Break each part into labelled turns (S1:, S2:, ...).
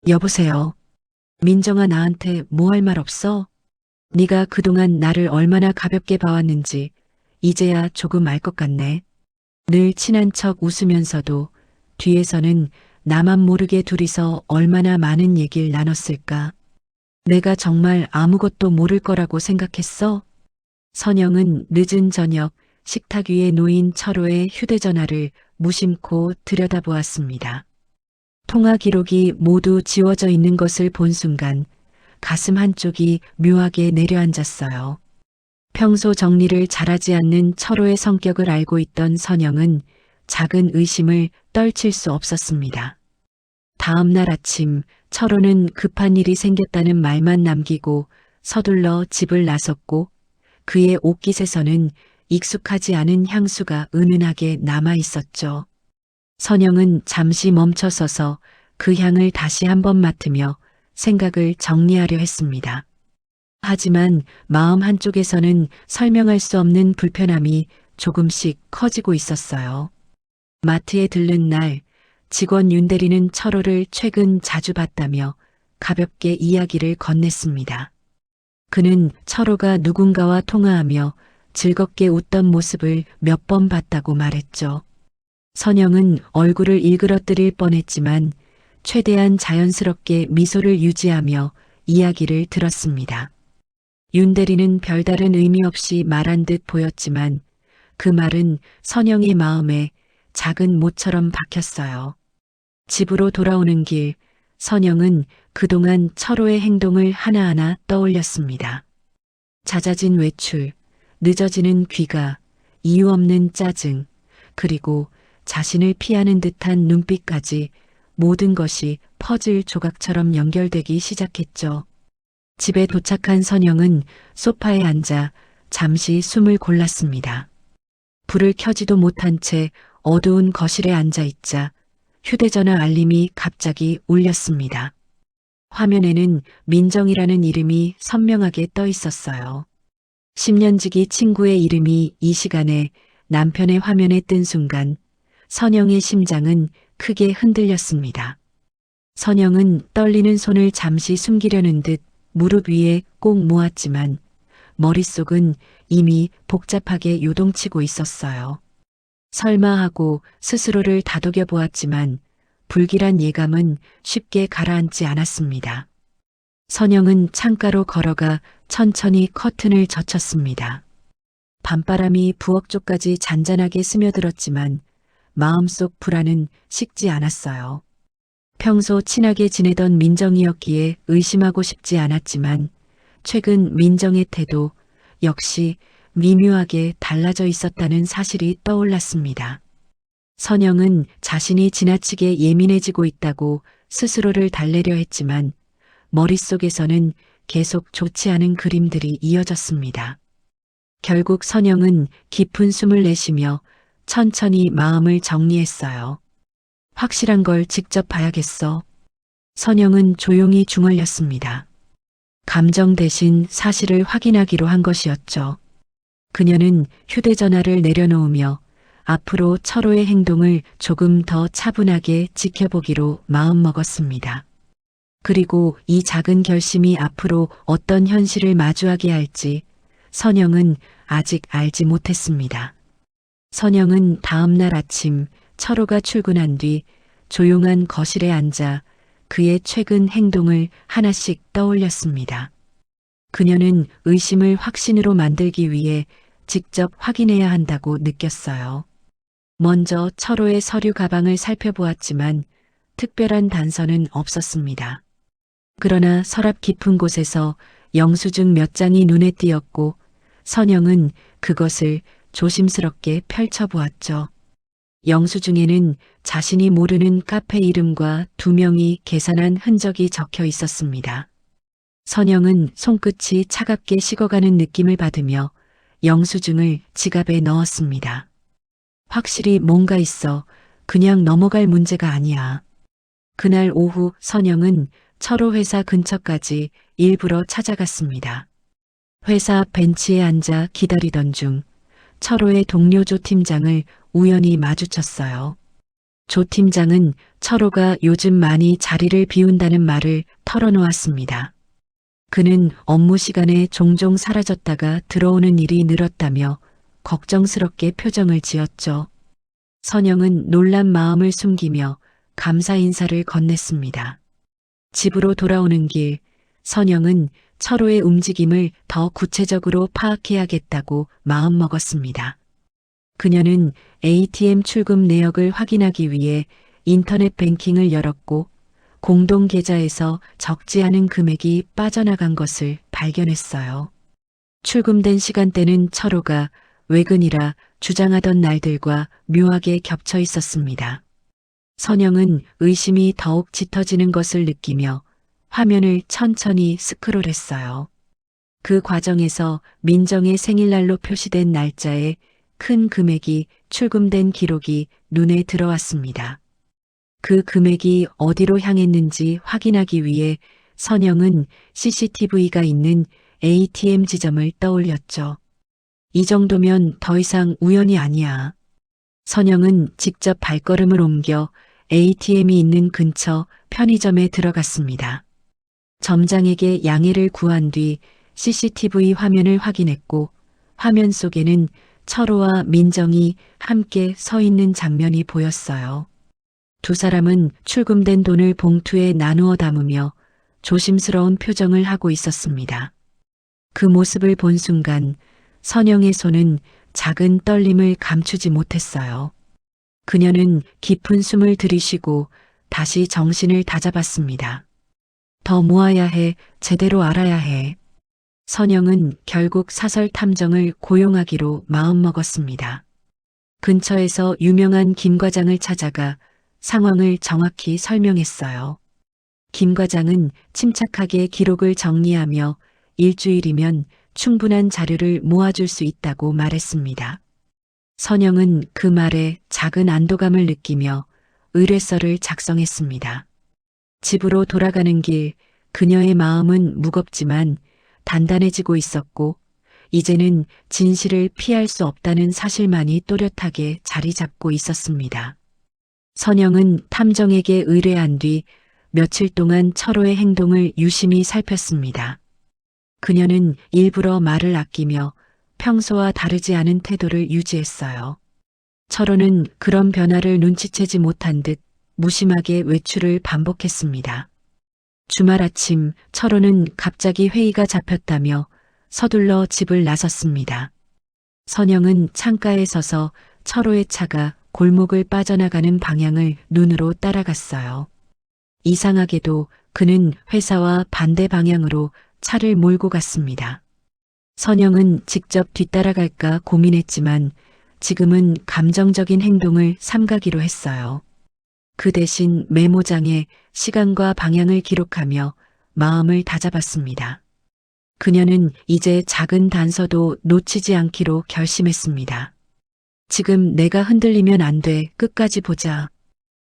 S1: 여보세요. 민정아, 나한테 뭐 할 말 없어? 네가 그동안 나를 얼마나 가볍게 봐왔는지 이제야 조금 알 것 같네. 늘 친한 척 웃으면서도 뒤에서는 나만 모르게 둘이서 얼마나 많은 얘기를 나눴을까. 내가 정말 아무것도 모를 거라고 생각했어? 선영은 늦은 저녁 식탁 위에 놓인 철호의 휴대전화를 무심코 들여다보았습니다. 통화 기록이 모두 지워져 있는 것을 본 순간 가슴 한쪽이 묘하게 내려앉았어요. 평소 정리를 잘하지 않는 철호의 성격을 알고 있던 선영은 작은 의심을 떨칠 수 없었습니다. 다음 날 아침 철호는 급한 일이 생겼다는 말만 남기고 서둘러 집을 나섰고 그의 옷깃에서는 익숙하지 않은 향수가 은은하게 남아 있었죠. 선영은 잠시 멈춰서서 그 향을 다시 한번 맡으며 생각을 정리하려 했습니다. 하지만 마음 한쪽에서는 설명할 수 없는 불편함이 조금씩 커지고 있었어요. 마트에 들른 날 직원 윤대리는 철호를 최근 자주 봤다며 가볍게 이야기를 건넸습니다. 그는 철호가 누군가와 통화하며 즐겁게 웃던 모습을 몇 번 봤다고 말했죠. 선영은 얼굴을 일그러뜨릴 뻔했지만 최대한 자연스럽게 미소를 유지하며 이야기를 들었습니다. 윤대리는 별다른 의미 없이 말한 듯 보였지만 그 말은 선영의 마음에 작은 못처럼 박혔어요. 집으로 돌아오는 길, 선영은 그동안 철호의 행동을 하나하나 떠올렸습니다. 잦아진 외출, 늦어지는 귀가, 이유 없는 짜증, 그리고 자신을 피하는 듯한 눈빛까지 모든 것이 퍼즐 조각처럼 연결되기 시작했죠. 집에 도착한 선영은 소파에 앉아 잠시 숨을 골랐습니다. 불을 켜지도 못한 채 어두운 거실에 앉아 있자 휴대전화 알림이 갑자기 울렸습니다. 화면에는 민정이라는 이름이 선명하게 떠 있었어요. 10년지기 친구의 이름이 이 시간에 남편의 화면에 뜬 순간 선영의 심장은 크게 흔들렸습니다. 선영은 떨리는 손을 잠시 숨기려는 듯 무릎 위에 꼭 모았지만 머릿속은 이미 복잡하게 요동치고 있었어요. 설마 하고 스스로를 다독여 보았지만 불길한 예감은 쉽게 가라앉지 않았습니다. 선영은 창가로 걸어가 천천히 커튼을 젖혔습니다. 밤바람이 부엌 쪽까지 잔잔하게 스며들었지만 마음속 불안은 식지 않았어요. 평소 친하게 지내던 민정이었기에 의심하고 싶지 않았지만 최근 민정의 태도 역시 미묘하게 달라져 있었다는 사실이 떠올랐습니다. 선영은 자신이 지나치게 예민해지고 있다고 스스로를 달래려 했지만 머릿속에서는 계속 좋지 않은 그림들이 이어졌습니다. 결국 선영은 깊은 숨을 내쉬며 천천히 마음을 정리했어요. 확실한 걸 직접 봐야겠어. 선영은 조용히 중얼렸습니다. 감정 대신 사실을 확인하기로 한 것이었죠. 그녀는 휴대전화를 내려놓으며 앞으로 철호의 행동을 조금 더 차분하게 지켜보기로 마음먹었습니다. 그리고 이 작은 결심이 앞으로 어떤 현실을 마주하게 할지 선영은 아직 알지 못했습니다. 선영은 다음 날 아침 철호가 출근한 뒤 조용한 거실에 앉아 그의 최근 행동을 하나씩 떠올렸습니다. 그녀는 의심을 확신으로 만들기 위해 직접 확인해야 한다고 느꼈어요. 먼저 철호의 서류 가방을 살펴보았지만 특별한 단서는 없었습니다. 그러나 서랍 깊은 곳에서 영수증 몇 장이 눈에 띄었고 선영은 그것을 조심스럽게 펼쳐보았죠. 영수증에는 자신이 모르는 카페 이름과 2명이 계산한 흔적이 적혀 있었습니다. 선영은 손끝이 차갑게 식어가는 느낌을 받으며 영수증을 지갑에 넣었습니다. 확실히 뭔가 있어. 그냥 넘어갈 문제가 아니야. 그날 오후 선영은 철호 회사 근처까지 일부러 찾아갔습니다. 회사 벤치에 앉아 기다리던 중 철호의 동료 조 팀장을 우연히 마주쳤어요. 조 팀장은 철호가 요즘 많이 자리를 비운다는 말을 털어놓았습니다. 그는 업무 시간에 종종 사라졌다가 들어오는 일이 늘었다며 걱정스럽게 표정을 지었죠. 선영은 놀란 마음을 숨기며 감사 인사를 건넸습니다. 집으로 돌아오는 길, 선영은 철호의 움직임을 더 구체적으로 파악해야겠다고 마음먹었습니다. 그녀는 ATM 출금 내역을 확인하기 위해 인터넷 뱅킹을 열었고 공동 계좌에서 적지 않은 금액이 빠져나간 것을 발견했어요. 출금된 시간대는 철호가 외근이라 주장하던 날들과 묘하게 겹쳐 있었습니다. 선영은 의심이 더욱 짙어지는 것을 느끼며 화면을 천천히 스크롤했어요. 그 과정에서 민정의 생일날로 표시된 날짜에 큰 금액이 출금된 기록이 눈에 들어왔습니다. 그 금액이 어디로 향했는지 확인하기 위해 선영은 CCTV가 있는 ATM 지점을 떠올렸죠. 이 정도면 더 이상 우연이 아니야. 선영은 직접 발걸음을 옮겨 ATM이 있는 근처 편의점에 들어갔습니다. 점장에게 양해를 구한 뒤 CCTV 화면을 확인했고 화면 속에는 철호와 민정이 함께 서 있는 장면이 보였어요. 두 사람은 출금된 돈을 봉투에 나누어 담으며 조심스러운 표정을 하고 있었습니다. 그 모습을 본 순간 선영의 손은 작은 떨림을 감추지 못했어요. 그녀는 깊은 숨을 들이쉬고 다시 정신을 다잡았습니다. 더 모아야 해, 제대로 알아야 해. 선영은 결국 사설 탐정을 고용하기로 마음먹었습니다. 근처에서 유명한 김 과장을 찾아가 상황을 정확히 설명했어요. 김 과장은 침착하게 기록을 정리하며 일주일이면 충분한 자료를 모아줄 수 있다고 말했습니다. 선영은 그 말에 작은 안도감을 느끼며 의뢰서를 작성했습니다. 집으로 돌아가는 길, 그녀의 마음은 무겁지만 단단해지고 있었고 이제는 진실을 피할 수 없다는 사실만이 또렷하게 자리 잡고 있었습니다. 선영은 탐정에게 의뢰한 뒤 며칠 동안 철호의 행동을 유심히 살폈습니다. 그녀는 일부러 말을 아끼며 평소와 다르지 않은 태도를 유지했어요. 철호는 그런 변화를 눈치채지 못한 듯 무심하게 외출을 반복했습니다. 주말 아침 철호는 갑자기 회의가 잡혔다며 서둘러 집을 나섰습니다. 선영은 창가에 서서 철호의 차가 골목을 빠져나가는 방향을 눈으로 따라갔어요. 이상하게도 그는 회사와 반대 방향으로 차를 몰고 갔습니다. 선영은 직접 뒤따라갈까 고민했지만 지금은 감정적인 행동을 삼가기로 했어요. 그 대신 메모장에 시간과 방향을 기록하며 마음을 다잡았습니다. 그녀는 이제 작은 단서도 놓치지 않기로 결심했습니다. 지금 내가 흔들리면 안 돼. 끝까지 보자.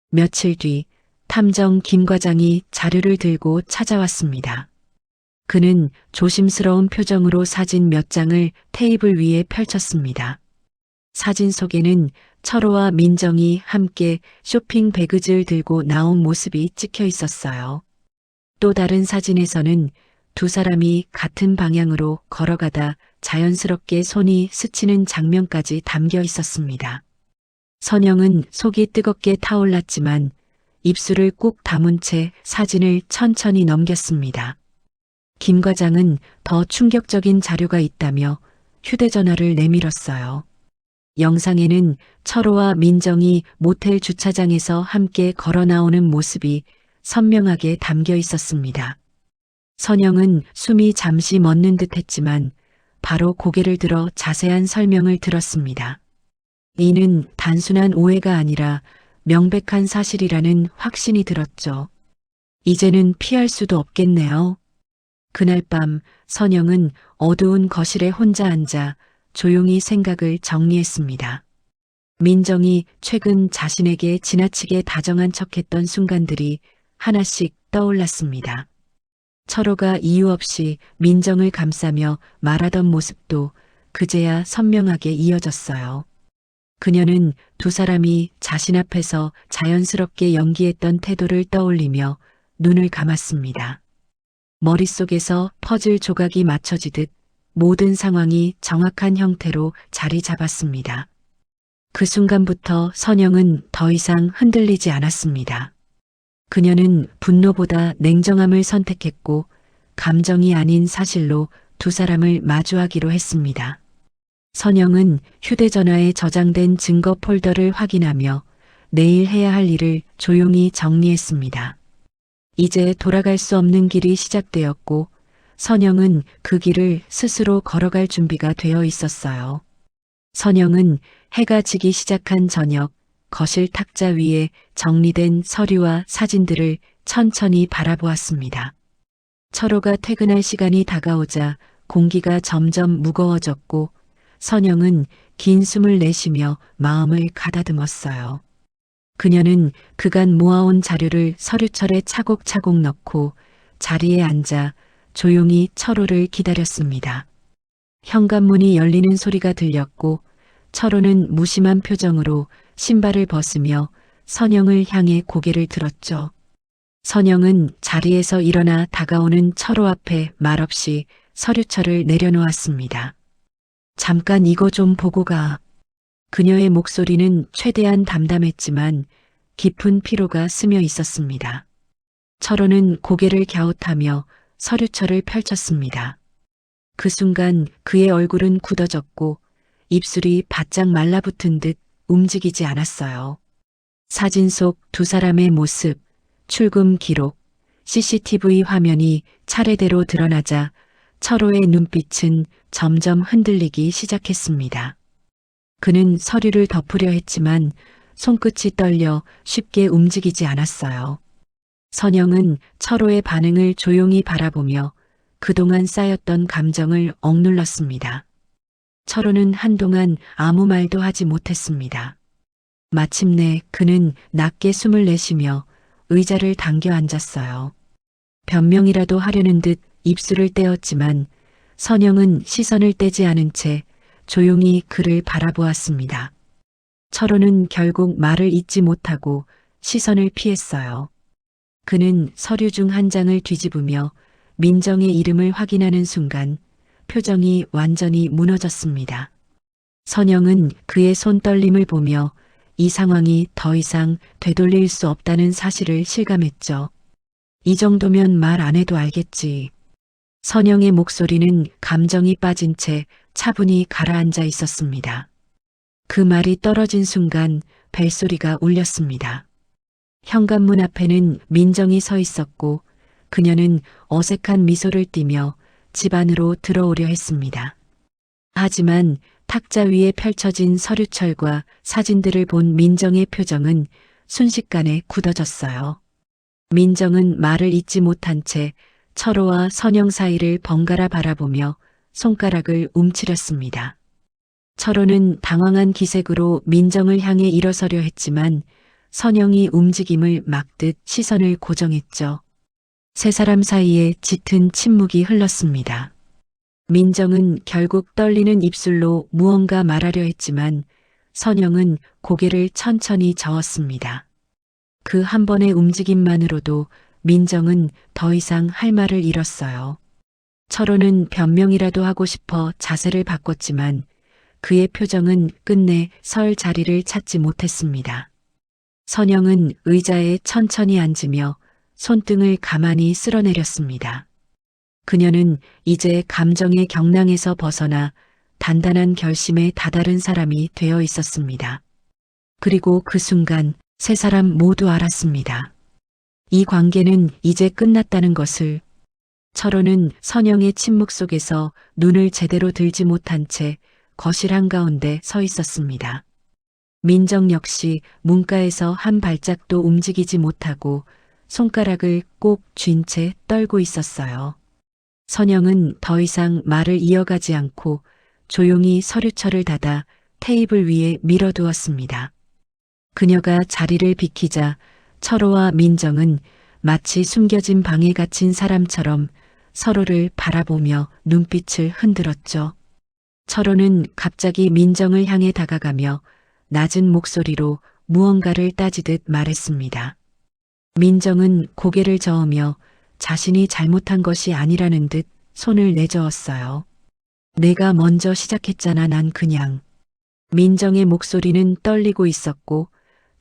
S1: 며칠 뒤 탐정 김 과장이 자료를 들고 찾아왔습니다. 그는 조심스러운 표정으로 사진 몇 장을 테이블 위에 펼쳤습니다. 사진 속에는 철호와 민정이 함께 쇼핑 배그지를 들고 나온 모습이 찍혀 있었어요. 또 다른 사진에서는 두 사람이 같은 방향으로 걸어가다 자연스럽게 손이 스치는 장면까지 담겨 있었습니다. 선영은 속이 뜨겁게 타올랐지만 입술을 꾹 다문 채 사진을 천천히 넘겼습니다. 김 과장은 더 충격적인 자료가 있다며 휴대전화를 내밀었어요. 영상에는 철호와 민정이 모텔 주차장에서 함께 걸어 나오는 모습이 선명하게 담겨 있었습니다. 선영은 숨이 잠시 멎는 듯 했지만 바로 고개를 들어 자세한 설명을 들었습니다. 이는 단순한 오해가 아니라 명백한 사실이라는 확신이 들었죠. 이제는 피할 수도 없겠네요. 그날 밤 선영은 어두운 거실에 혼자 앉아 조용히 생각을 정리했습니다. 민정이 최근 자신에게 지나치게 다정한 척했던 순간들이 하나씩 떠올랐습니다. 철호가 이유 없이 민정을 감싸며 말하던 모습도 그제야 선명하게 이어졌어요. 그녀는 두 사람이 자신 앞에서 자연스럽게 연기했던 태도를 떠올리며 눈을 감았습니다. 머릿속에서 퍼즐 조각이 맞춰지듯 모든 상황이 정확한 형태로 자리 잡았습니다. 그 순간부터 선영은 더 이상 흔들리지 않았습니다. 그녀는 분노보다 냉정함을 선택했고 감정이 아닌 사실로 두 사람을 마주하기로 했습니다. 선영은 휴대전화에 저장된 증거 폴더를 확인하며 내일 해야 할 일을 조용히 정리했습니다. 이제 돌아갈 수 없는 길이 시작되었고 선영은 그 길을 스스로 걸어갈 준비가 되어 있었어요. 선영은 해가 지기 시작한 저녁 거실 탁자 위에 정리된 서류와 사진들을 천천히 바라보았습니다. 철호가 퇴근할 시간이 다가오자 공기가 점점 무거워졌고 선영은 긴 숨을 내쉬며 마음을 가다듬었어요. 그녀는 그간 모아온 자료를 서류철에 차곡차곡 넣고 자리에 앉아 조용히 철호를 기다렸습니다. 현관문이 열리는 소리가 들렸고 철호는 무심한 표정으로 신발을 벗으며 선영을 향해 고개를 들었죠. 선영은 자리에서 일어나 다가오는 철호 앞에 말없이 서류철을 내려놓았습니다. 잠깐 이거 좀 보고 가. 그녀의 목소리는 최대한 담담했지만 깊은 피로가 스며 있었습니다. 철호는 고개를 갸웃하며 서류철을 펼쳤습니다. 그 순간 그의 얼굴은 굳어졌고 입술이 바짝 말라붙은 듯 움직이지 않았어요. 사진 속 두 사람의 모습, 출금 기록, CCTV 화면이 차례대로 드러나자 철호의 눈빛은 점점 흔들리기 시작했습니다. 그는 서류를 덮으려 했지만 손끝이 떨려 쉽게 움직이지 않았어요. 선영은 철호의 반응을 조용히 바라보며 그동안 쌓였던 감정을 억눌렀습니다. 철호는 한동안 아무 말도 하지 못했습니다. 마침내 그는 낮게 숨을 내쉬며 의자를 당겨 앉았어요. 변명이라도 하려는 듯 입술을 떼었지만 선영은 시선을 떼지 않은 채 조용히 그를 바라보았습니다. 철호는 결국 말을 잇지 못하고 시선을 피했어요. 그는 서류 중 한 장을 뒤집으며 민정의 이름을 확인하는 순간 표정이 완전히 무너졌습니다. 선영은 그의 손떨림을 보며 이 상황이 더 이상 되돌릴 수 없다는 사실을 실감했죠. 이 정도면 말 안 해도 알겠지. 선영의 목소리는 감정이 빠진 채 차분히 가라앉아 있었습니다. 그 말이 떨어진 순간 벨소리가 울렸습니다. 현관문 앞에는 민정이 서 있었고 그녀는 어색한 미소를 띠며 집 안으로 들어오려 했습니다. 하지만 탁자 위에 펼쳐진 서류철과 사진들을 본 민정의 표정은 순식간에 굳어졌어요. 민정은 말을 잇지 못한 채 철호와 선영 사이를 번갈아 바라보며 손가락을 움츠렸습니다. 철호는 당황한 기색으로 민정을 향해 일어서려 했지만 선영이 움직임을 막듯 시선을 고정했죠. 세 사람 사이에 짙은 침묵이 흘렀습니다. 민정은 결국 떨리는 입술로 무언가 말하려 했지만 선영은 고개를 천천히 저었습니다. 그 한 번의 움직임만으로도 민정은 더 이상 할 말을 잃었어요. 철호는 변명이라도 하고 싶어 자세를 바꿨지만 그의 표정은 끝내 설 자리를 찾지 못했습니다. 선영은 의자에 천천히 앉으며 손등을 가만히 쓸어내렸습니다. 그녀는 이제 감정의 경랑에서 벗어나 단단한 결심에 다다른 사람이 되어 있었습니다. 그리고 그 순간 세 사람 모두 알았습니다. 이 관계는 이제 끝났다는 것을. 철호는 선영의 침묵 속에서 눈을 제대로 들지 못한 채 거실 한가운데 서 있었습니다. 민정 역시 문가에서 한 발짝도 움직이지 못하고 손가락을 꼭 쥔 채 떨고 있었어요. 선영은 더 이상 말을 이어가지 않고 조용히 서류철을 닫아 테이블 위에 밀어두었습니다. 그녀가 자리를 비키자 철호와 민정은 마치 숨겨진 방에 갇힌 사람처럼 서로를 바라보며 눈빛을 흔들었죠. 철호는 갑자기 민정을 향해 다가가며 낮은 목소리로 무언가를 따지듯 말했습니다. 민정은 고개를 저으며 자신이 잘못한 것이 아니라는 듯 손을 내저었어요. 내가 먼저 시작했잖아, 난 그냥. 민정의 목소리는 떨리고 있었고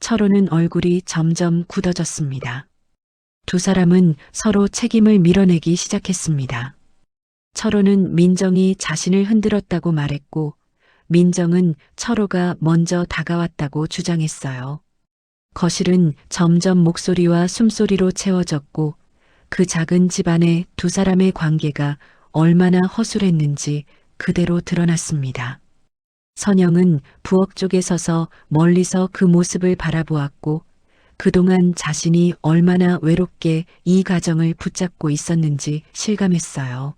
S1: 철호는 얼굴이 점점 굳어졌습니다. 두 사람은 서로 책임을 밀어내기 시작했습니다. 철호는 민정이 자신을 흔들었다고 말했고 민정은 철호가 먼저 다가왔다고 주장했어요. 거실은 점점 목소리와 숨소리로 채워졌고 그 작은 집안의 두 사람의 관계가 얼마나 허술했는지 그대로 드러났습니다. 선영은 부엌 쪽에 서서 멀리서 그 모습을 바라보았고 그동안 자신이 얼마나 외롭게 이 가정을 붙잡고 있었는지 실감했어요.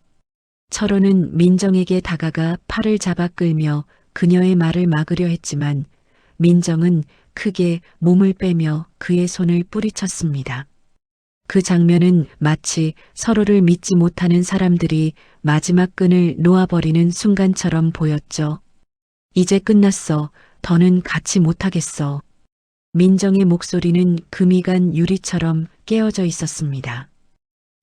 S1: 철호는 민정에게 다가가 팔을 잡아 끌며 그녀의 말을 막으려 했지만 민정은 크게 몸을 빼며 그의 손을 뿌리쳤습니다. 그 장면은 마치 서로를 믿지 못하는 사람들이 마지막 끈을 놓아버리는 순간처럼 보였죠. 이제 끝났어. 더는 같이 못하겠어. 민정의 목소리는 금이 간 유리처럼 깨어져 있었습니다.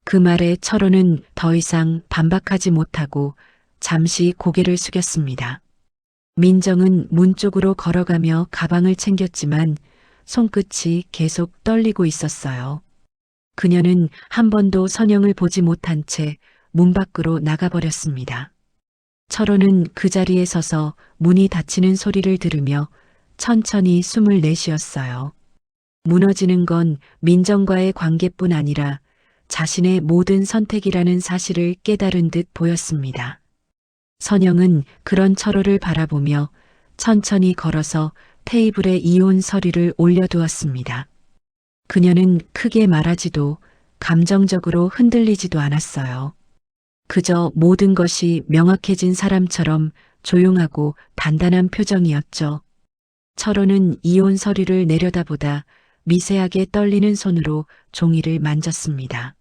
S1: 그 말에 철호는 더 이상 반박하지 못하고 잠시 고개를 숙였습니다. 민정은 문 쪽으로 걸어가며 가방을 챙겼지만 손끝이 계속 떨리고 있었어요. 그녀는 한 번도 선영을 보지 못한 채 문 밖으로 나가버렸습니다. 철호는 그 자리에 서서 문이 닫히는 소리를 들으며 천천히 숨을 내쉬었어요. 무너지는 건 민정과의 관계뿐 아니라 자신의 모든 선택이라는 사실을 깨달은 듯 보였습니다. 선영은 그런 철호를 바라보며 천천히 걸어서 테이블에 이혼 서류를 올려두었습니다. 그녀는 크게 말하지도 감정적으로 흔들리지도 않았어요. 그저 모든 것이 명확해진 사람처럼 조용하고 단단한 표정이었죠. 철호는 이혼 서류를 내려다보다 미세하게 떨리는 손으로 종이를 만졌습니다.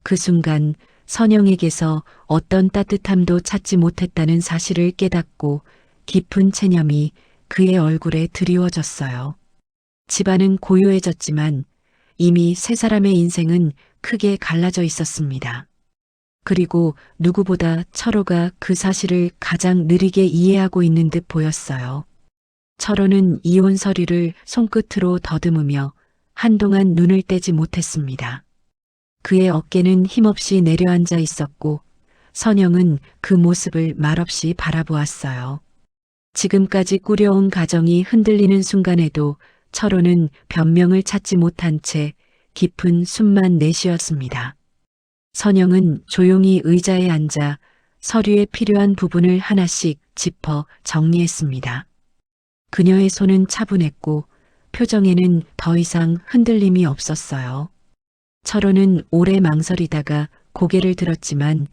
S1: 그 순간 선영에게서 어떤 따뜻함도 찾지 못했다는 사실을 깨닫고 깊은 체념이 그의 얼굴에 드리워졌어요. 집안은 고요해졌지만 이미 세 사람의 인생은 크게 갈라져 있었습니다. 그리고 누구보다 철호가 그 사실을 가장 느리게 이해하고 있는 듯 보였어요. 철호는 이혼 서류를 손끝으로 더듬으며 한동안 눈을 떼지 못했습니다. 그의 어깨는 힘없이 내려앉아 있었고 선영은 그 모습을 말없이 바라보았어요. 지금까지 꾸려온 가정이 흔들리는 순간에도 철호는 변명을 찾지 못한 채 깊은 숨만 내쉬었습니다. 선영은 조용히 의자에 앉아 서류에 필요한 부분을 하나씩 짚어 정리했습니다. 그녀의 손은 차분했고 표정에는 더 이상 흔들림이 없었어요. 철호는 오래 망설이다가 고개를 들었지만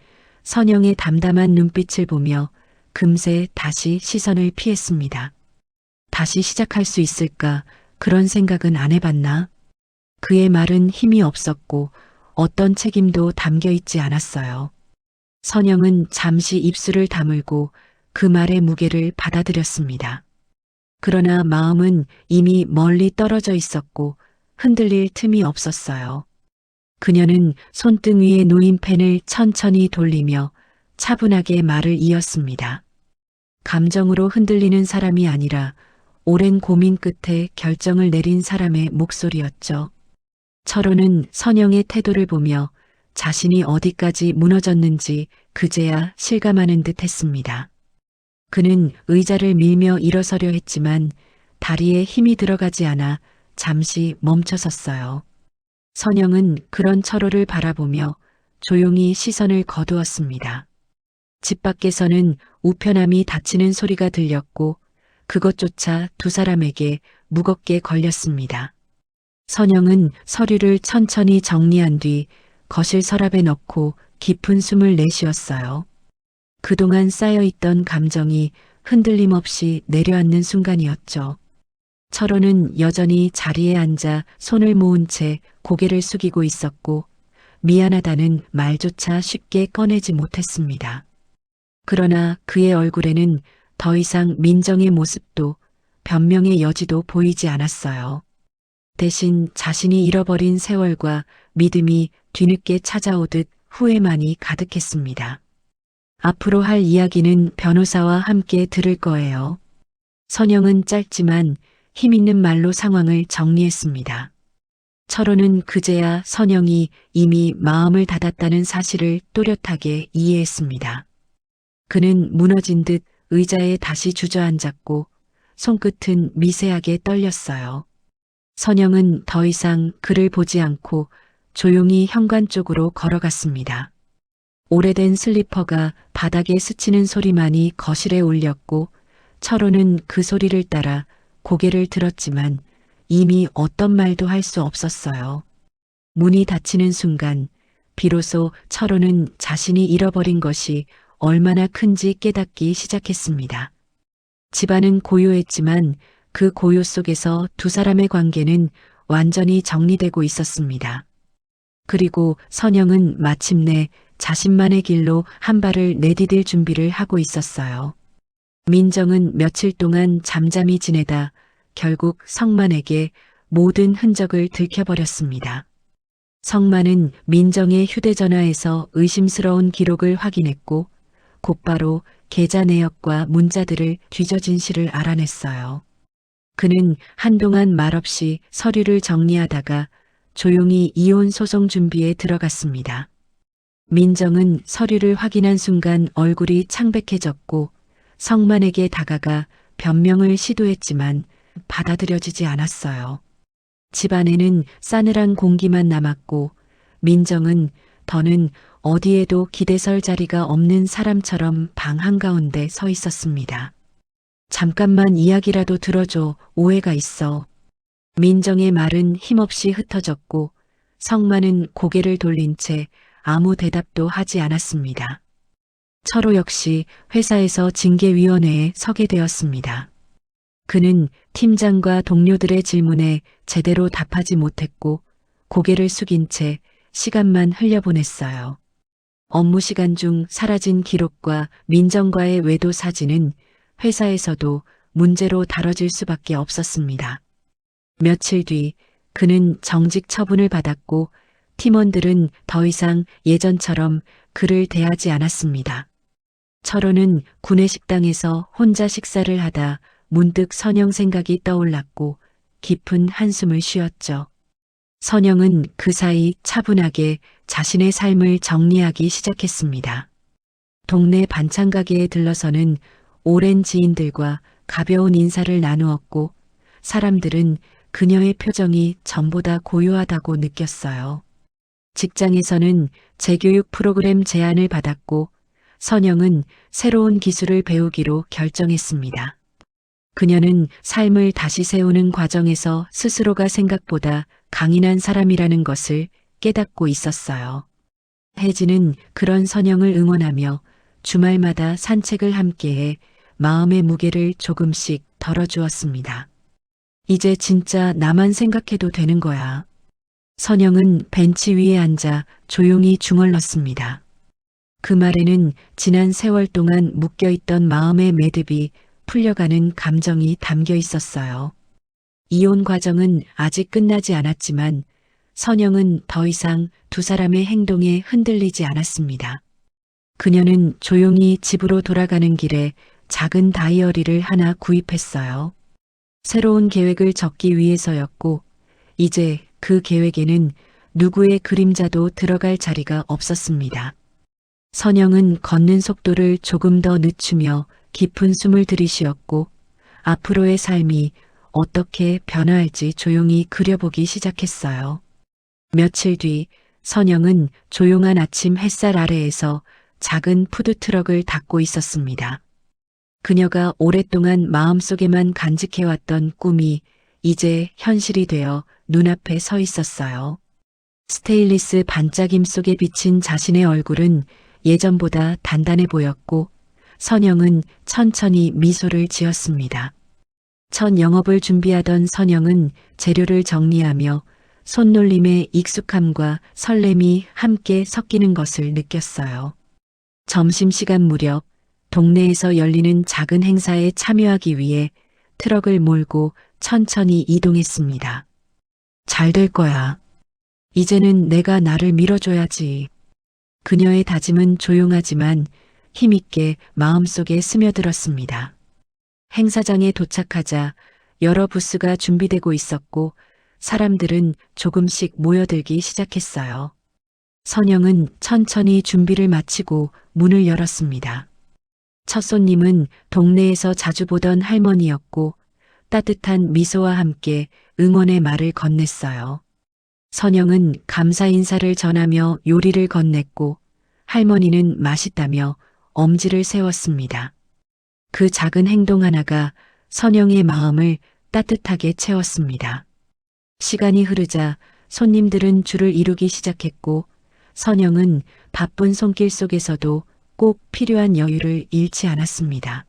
S1: 선영의 담담한 눈빛을 보며 금세 다시 시선을 피했습니다. 다시 시작할 수 있을까 그런 생각은 안 해봤나? 그의 말은 힘이 없었고 어떤 책임도 담겨 있지 않았어요. 선영은 잠시 입술을 다물고 그 말의 무게를 받아들였습니다. 그러나 마음은 이미 멀리 떨어져 있었고 흔들릴 틈이 없었어요. 그녀는 손등 위에 놓인 펜을 천천히 돌리며 차분하게 말을 이었습니다. 감정으로 흔들리는 사람이 아니라 오랜 고민 끝에 결정을 내린 사람의 목소리였죠. 철호는 선영의 태도를 보며 자신이 어디까지 무너졌는지 그제야 실감하는 듯 했습니다. 그는 의자를 밀며 일어서려 했지만 다리에 힘이 들어가지 않아 잠시 멈춰섰어요. 선영은 그런 철호를 바라보며 조용히 시선을 거두었습니다. 집 밖에서는 우편함이 닫히는 소리가 들렸고 그것조차 두 사람에게 무겁게 걸렸습니다. 선영은 서류를 천천히 정리한 뒤 거실 서랍에 넣고 깊은 숨을 내쉬었어요. 그동안 쌓여있던 감정이 흔들림 없이 내려앉는 순간이었죠. 철호는 여전히 자리에 앉아 손을 모은 채 고개를 숙이고 있었고 미안하다는 말조차 쉽게 꺼내지 못했습니다. 그러나 그의 얼굴에는 더 이상 민정의 모습도 변명의 여지도 보이지 않았어요. 대신 자신이 잃어버린 세월과 믿음이 뒤늦게 찾아오듯 후회만이 가득했습니다. 앞으로 할 이야기는 변호사와 함께 들을 거예요. 선영은 짧지만 힘있는 말로 상황을 정리했습니다. 철호는 그제야 선영이 이미 마음을 닫았다는 사실을 또렷하게 이해했습니다. 그는 무너진 듯 의자에 다시 주저앉았고 손끝은 미세하게 떨렸어요. 선영은 더 이상 그를 보지 않고 조용히 현관 쪽으로 걸어갔습니다. 오래된 슬리퍼가 바닥에 스치는 소리만이 거실에 울렸고 철호는 그 소리를 따라 고개를 들었지만 이미 어떤 말도 할 수 없었어요. 문이 닫히는 순간 비로소 철호는 자신이 잃어버린 것이 얼마나 큰지 깨닫기 시작했습니다. 집안은 고요했지만 그 고요 속에서 두 사람의 관계는 완전히 정리되고 있었습니다. 그리고 선영은 마침내 자신만의 길로 한 발을 내디딜 준비를 하고 있었어요. 민정은 며칠 동안 잠잠히 지내다 결국 성만에게 모든 흔적을 들켜버렸습니다. 성만은 민정의 휴대전화에서 의심스러운 기록을 확인했고 곧바로 계좌 내역과 문자들을 뒤져진 시를 알아냈어요. 그는 한동안 말없이 서류를 정리하다가 조용히 이혼 소송 준비에 들어갔습니다. 민정은 서류를 확인한 순간 얼굴이 창백해졌고 성만에게 다가가 변명을 시도했지만 받아들여지지 않았어요. 집안에는 싸늘한 공기만 남았고 민정은 더는 어디에도 기대설 자리가 없는 사람처럼 방 한가운데 서 있었습니다. 잠깐만 이야기라도 들어줘. 오해가 있어. 민정의 말은 힘없이 흩어졌고 성만은 고개를 돌린 채 아무 대답도 하지 않았습니다. 철호 역시 회사에서 징계위원회에 서게 되었습니다. 그는 팀장과 동료들의 질문에 제대로 답하지 못했고 고개를 숙인 채 시간만 흘려보냈어요. 업무 시간 중 사라진 기록과 민정과의 외도 사진은 회사에서도 문제로 다뤄질 수밖에 없었습니다. 며칠 뒤 그는 정직 처분을 받았고 팀원들은 더 이상 예전처럼 그를 대하지 않았습니다. 철호는 구내식당에서 혼자 식사를 하다 문득 선영 생각이 떠올랐고 깊은 한숨을 쉬었죠. 선영은 그 사이 차분하게 자신의 삶을 정리하기 시작했습니다. 동네 반찬 가게에 들러서는 오랜 지인들과 가벼운 인사를 나누었고 사람들은 그녀의 표정이 전보다 고요하다고 느꼈어요. 직장에서는 재교육 프로그램 제안을 받았고 선영은 새로운 기술을 배우기로 결정했습니다. 그녀는 삶을 다시 세우는 과정에서 스스로가 생각보다 강인한 사람이라는 것을 깨닫고 있었어요. 혜진은 그런 선영을 응원하며 주말마다 산책을 함께해 마음의 무게를 조금씩 덜어주었습니다. 이제 진짜 나만 생각해도 되는 거야. 선영은 벤치 위에 앉아 조용히 중얼렀습니다. 그 말에는 지난 세월 동안 묶여있던 마음의 매듭이 풀려가는 감정이 담겨 있었어요. 이혼 과정은 아직 끝나지 않았지만 선영은 더 이상 두 사람의 행동에 흔들리지 않았습니다. 그녀는 조용히 집으로 돌아가는 길에 작은 다이어리를 하나 구입했어요. 새로운 계획을 적기 위해서였고 이제 그 계획에는 누구의 그림자도 들어갈 자리가 없었습니다. 선영은 걷는 속도를 조금 더 늦추며 깊은 숨을 들이쉬었고 앞으로의 삶이 어떻게 변화할지 조용히 그려보기 시작했어요. 며칠 뒤 선영은 조용한 아침 햇살 아래에서 작은 푸드트럭을 닦고 있었습니다. 그녀가 오랫동안 마음속에만 간직해왔던 꿈이 이제 현실이 되어 눈앞에 서 있었어요. 스테인리스 반짝임 속에 비친 자신의 얼굴은 예전보다 단단해 보였고 선영은 천천히 미소를 지었습니다. 첫 영업을 준비하던 선영은 재료를 정리하며 손놀림의 익숙함과 설렘이 함께 섞이는 것을 느꼈어요. 점심시간 무렵 동네에서 열리는 작은 행사에 참여하기 위해 트럭을 몰고 천천히 이동했습니다. 잘 될 거야. 이제는 내가 나를 밀어줘야지. 그녀의 다짐은 조용하지만 힘있게 마음속에 스며들었습니다. 행사장에 도착하자 여러 부스가 준비되고 있었고 사람들은 조금씩 모여들기 시작했어요. 선영은 천천히 준비를 마치고 문을 열었습니다. 첫 손님은 동네에서 자주 보던 할머니였고 따뜻한 미소와 함께 응원의 말을 건넸어요. 선영은 감사 인사를 전하며 요리를 건넸고 할머니는 맛있다며 엄지를 세웠습니다. 그 작은 행동 하나가 선영의 마음을 따뜻하게 채웠습니다. 시간이 흐르자 손님들은 줄을 이루기 시작했고 선영은 바쁜 손길 속에서도 꼭 필요한 여유를 잃지 않았습니다.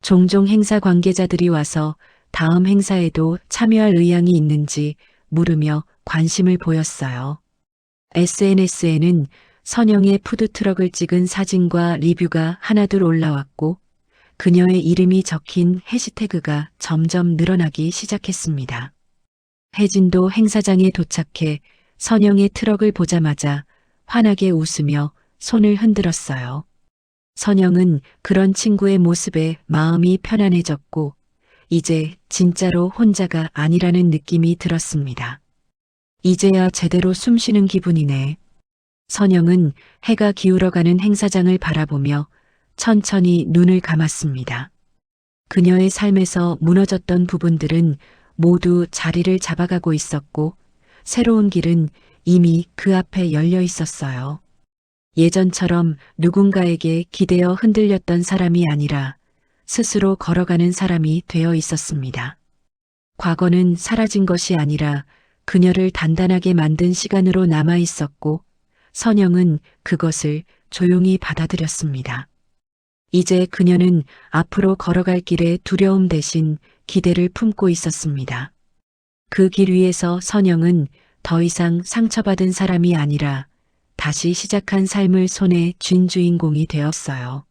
S1: 종종 행사 관계자들이 와서 다음 행사에도 참여할 의향이 있는지 물으며 관심을 보였어요. SNS에는 선영의 푸드트럭을 찍은 사진과 리뷰가 하나둘 올라왔고 그녀의 이름이 적힌 해시태그가 점점 늘어나기 시작했습니다. 혜진도 행사장에 도착해 선영의 트럭을 보자마자 환하게 웃으며 손을 흔들었어요. 선영은 그런 친구의 모습에 마음이 편안해졌고 이제 진짜로 혼자가 아니라는 느낌이 들었습니다. 이제야 제대로 숨쉬는 기분이네. 선영은 해가 기울어가는 행사장을 바라보며 천천히 눈을 감았습니다. 그녀의 삶에서 무너졌던 부분들은 모두 자리를 잡아가고 있었고 새로운 길은 이미 그 앞에 열려 있었어요. 예전처럼 누군가에게 기대어 흔들렸던 사람이 아니라 스스로 걸어가는 사람이 되어 있었습니다. 과거는 사라진 것이 아니라 그녀를 단단하게 만든 시간으로 남아 있었고 선영은 그것을 조용히 받아들였습니다. 이제 그녀는 앞으로 걸어갈 길에 두려움 대신 기대를 품고 있었습니다. 그 길 위에서 선영은 더 이상 상처받은 사람이 아니라 다시 시작한 삶을 손에 쥔 주인공이 되었어요.